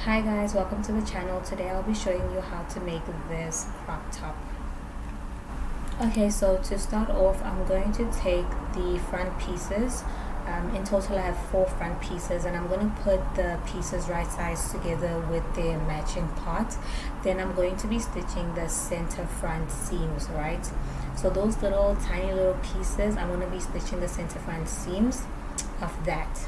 Hi guys, welcome to the channel. Today I'll be showing you how to make this crop top. Okay, so to start off, I'm going to take the front pieces. In total I have 4 front pieces, and I'm going to put the pieces right sides together with their matching part. Then I'm going to be stitching the center front seams, right? So those little tiny little pieces, I'm going to be stitching the center front seams of that.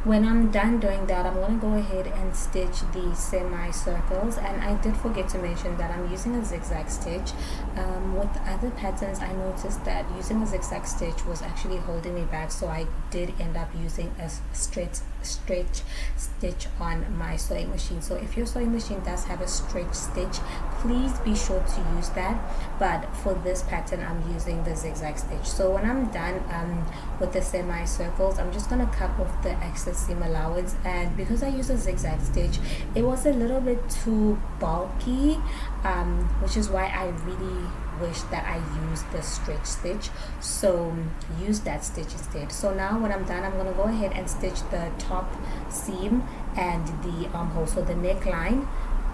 When I'm done doing that, I'm going to go ahead and stitch the semicircles. And I did forget to mention that I'm using a zigzag stitch. With other patterns, I noticed that using a zigzag stitch was actually holding me back, so I did end up using a straight stitch on my sewing machine. So if your sewing machine does have a straight stitch, please be sure to use that. But for this pattern, I'm using the zigzag stitch. So when I'm done with the semicircles, I'm just going to cut off the excess seam allowance. And because I use a zigzag stitch, it was a little bit too bulky, which is why I really wish that I used the straight stitch. So use that stitch instead. So now when I'm done, I'm going to go ahead and stitch the top seam and the armhole, so the neckline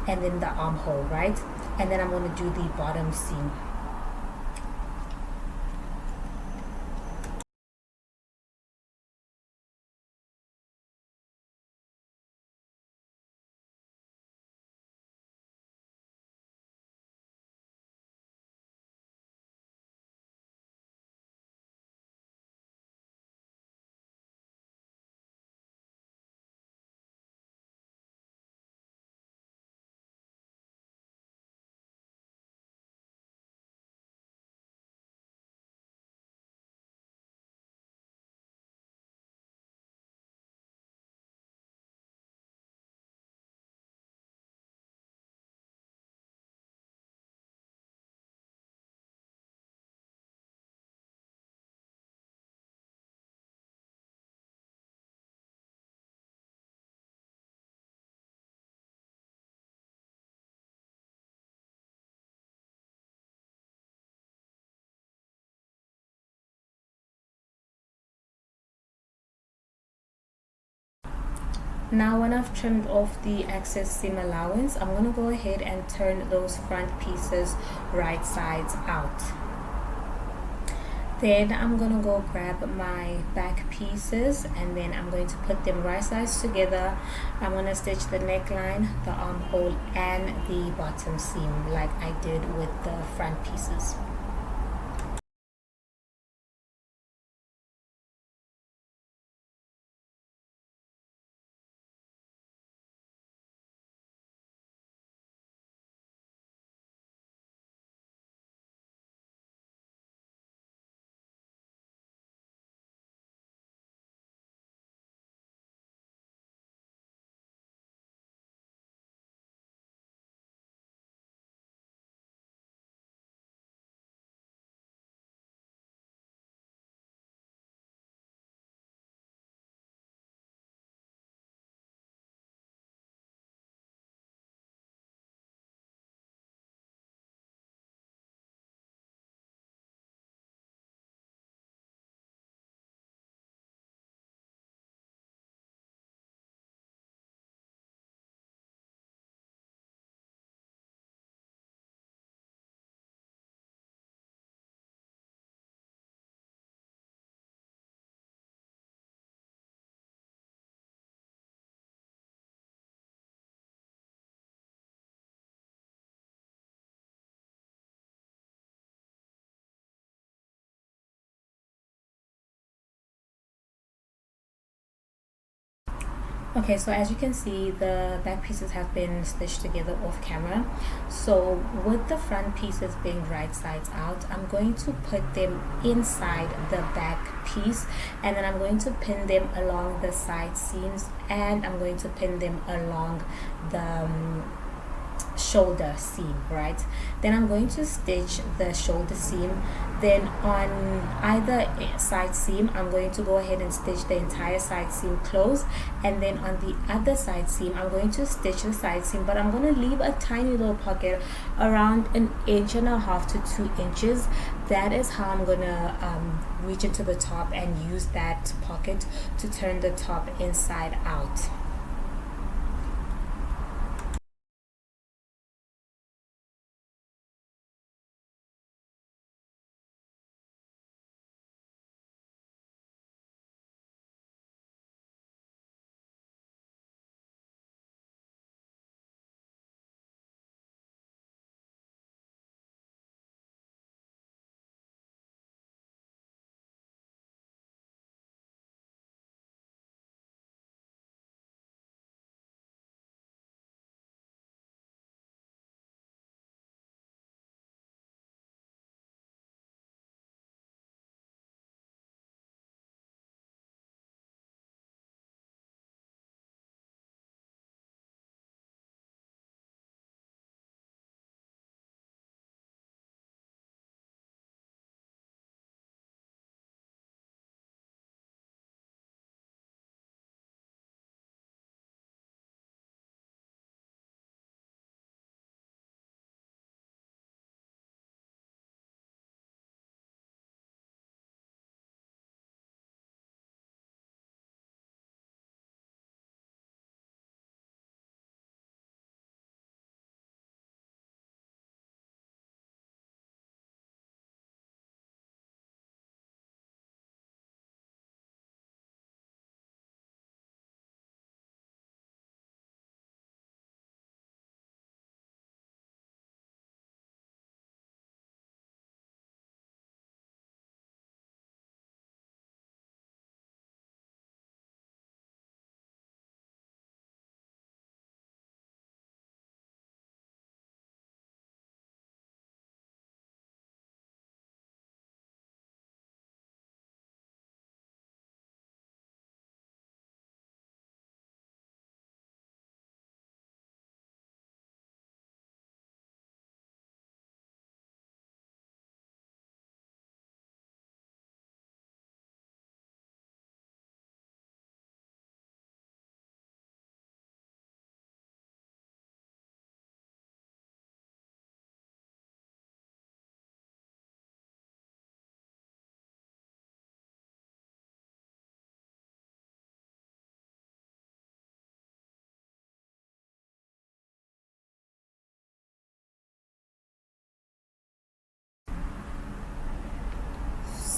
and then the armhole, right? And then I'm going to do the bottom seam. Now when I've trimmed off the excess seam allowance, I'm going to go ahead and turn those front pieces right sides out. Then I'm going to go grab my back pieces, and then I'm going to put them right sides together. I'm going to stitch the neckline, the armhole, and the bottom seam like I did with the front pieces. Okay, so as you can see, the back pieces have been stitched together off camera. So with the front pieces being right sides out, I'm going to put them inside the back piece, and then I'm going to pin them along the side seams, and I'm going to pin them along the shoulder seam, right? Then I'm going to stitch the shoulder seam. Then on either side seam, I'm going to go ahead and stitch the entire side seam closed, and then on the other side seam, I'm going to stitch the side seam, but I'm going to leave a tiny little pocket around 1.5 to 2 inches. That is how I'm going to reach into the top and use that pocket to turn the top inside out.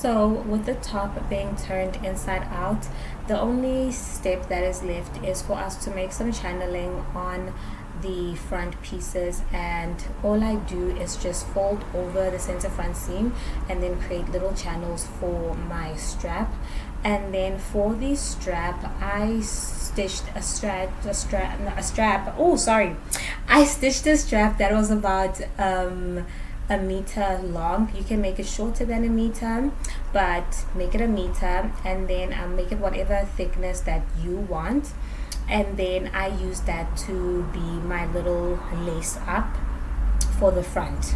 So with the top being turned inside out, the only step that is left is for us to make some channeling on the front pieces, and all I do is just fold over the center front seam and then create little channels for my strap. And then for the strap, I stitched a strap. Oh, sorry. I stitched a strap that was about a meter long. You can make it shorter than a meter, but make it a meter, and then make it whatever thickness that you want. And then I use that to be my little lace up for the front.